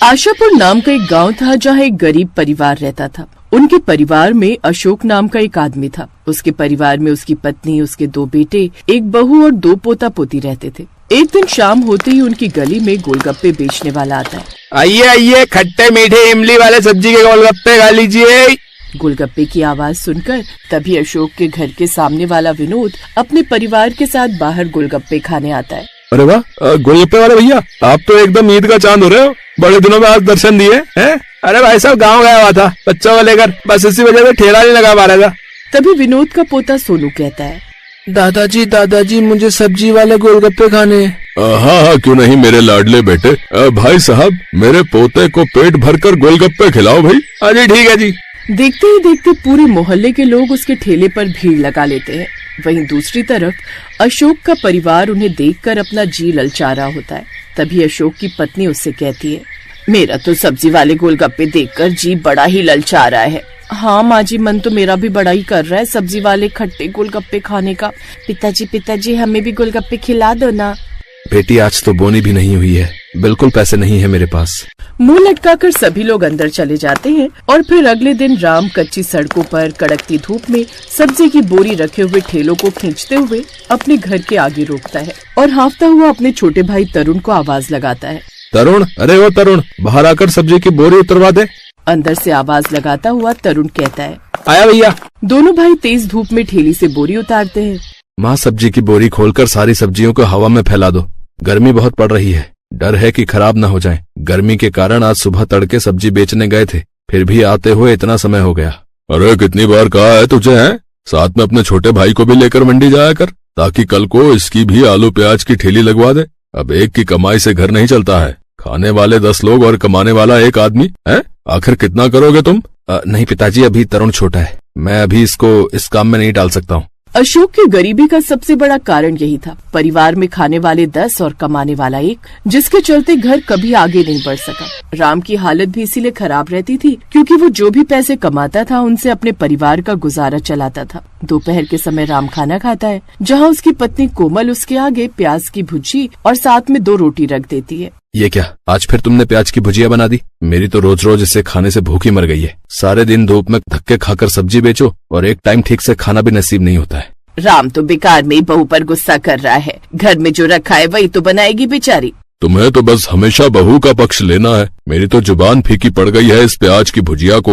आशापुर नाम का एक गांव था जहां एक गरीब परिवार रहता था। उनके परिवार में अशोक नाम का एक आदमी था। उसके परिवार में उसकी पत्नी, उसके 2 बेटे, एक बहू और 2 पोता पोती रहते थे। एक दिन शाम होते ही उनकी गली में गोलगप्पे बेचने वाला आता है। आइए आइए, खट्टे मीठे इमली वाले सब्जी के गोलगप्पे खा लीजिए। गोलगप्पे की आवाज सुनकर तभी अशोक के घर के सामने वाला विनोद अपने परिवार के साथ बाहर गोलगप्पे खाने आता है। अरे वाह, गोलगप्पे वाले भैया, आप तो एकदम ईद का चांद हो रहे हो। बड़े दिनों में आज दर्शन दिए हैं। अरे भाई साहब, गाँव गया हुआ था बच्चों को लेकर, बस इसी वजह से ठेला नहीं लगा पा रहा था। तभी विनोद का पोता सोनू कहता है, दादाजी मुझे सब्जी वाले गोलगप्पे खाने। हाँ, क्यों नहीं मेरे लाडले बेटे। भाई साहब, मेरे पोते को पेट भरकर गोलगप्पे खिलाओ भाई। हाँ जी, ठीक है जी। देखते ही देखते पूरे मोहल्ले के लोग उसके ठेले पर भीड़ लगा लेते हैं। वहीं दूसरी तरफ अशोक का परिवार उन्हें देखकर अपना जी ललचा रहा होता है। तभी अशोक की पत्नी उससे कहती है, मेरा तो सब्जी वाले गोलगप्पे देखकर जी बड़ा ही ललचा रहा है। हाँ माँ जी, मन तो मेरा भी बड़ा ही कर रहा है सब्जी वाले खट्टे गोलगप्पे खाने का। पिताजी हमें भी गोलगप्पे खिला दो ना। बेटी, आज तो बोनी भी नहीं हुई है, बिल्कुल पैसे नहीं है मेरे पास। मुंह लटकाकर सभी लोग अंदर चले जाते हैं और फिर अगले दिन राम कच्ची सड़कों पर कड़कती धूप में सब्जी की बोरी रखे हुए ठेलों को खींचते हुए अपने घर के आगे रोकता है और हांफता हुआ अपने छोटे भाई तरुण को आवाज लगाता है। तरुण, अरे वो तरुण, बाहर आकर सब्जी की बोरी उतरवा दे। अंदर से आवाज लगाता हुआ तरुण कहता है, आया भैया। दोनों भाई तेज धूप में ठेली से बोरी उतारते हैं। माँ, सब्जी की बोरी खोलकर सारी सब्जियों को हवा में फैला दो। गर्मी बहुत पड़ रही है, डर है कि खराब न हो जाए। गर्मी के कारण आज सुबह तड़के सब्जी बेचने गए थे, फिर भी आते हुए इतना समय हो गया। अरे कितनी बार कहा है तुझे, हैं? साथ में अपने छोटे भाई को भी लेकर मंडी जाया कर, ताकि कल को इसकी भी आलू प्याज की ठेली लगवा दे। अब एक की कमाई से घर नहीं चलता है। खाने वाले 10 लोग और कमाने वाला एक आदमी है। आखिर कितना करोगे तुम? नहीं पिताजी, अभी तरुण छोटा है, मैं अभी इसको इस काम में नहीं डाल सकता हूँ। अशोक की गरीबी का सबसे बड़ा कारण यही था। परिवार में खाने वाले 10 और कमाने वाला 1, जिसके चलते घर कभी आगे नहीं बढ़ सका। राम की हालत भी इसीलिए खराब रहती थी क्योंकि वो जो भी पैसे कमाता था उनसे अपने परिवार का गुजारा चलाता था। दोपहर के समय राम खाना खाता है, जहाँ उसकी पत्नी कोमल उसके आगे प्याज की भुजी और साथ में 2 रोटी रख देती है। ये क्या, आज फिर तुमने प्याज की भुजिया बना दी? मेरी तो रोज रोज इसे खाने से भूख ही मर गई है। सारे दिन धूप में धक्के खाकर सब्जी बेचो और एक टाइम ठीक से खाना भी नसीब नहीं होता है। राम तो बेकार में बहू पर गुस्सा कर रहा है। घर में जो रखा है वही तो बनाएगी बेचारी। तुम्हें तो बस हमेशा बहू का पक्ष लेना है। मेरी तो जुबान फीकी पड़ गई है इस प्याज की भुजिया को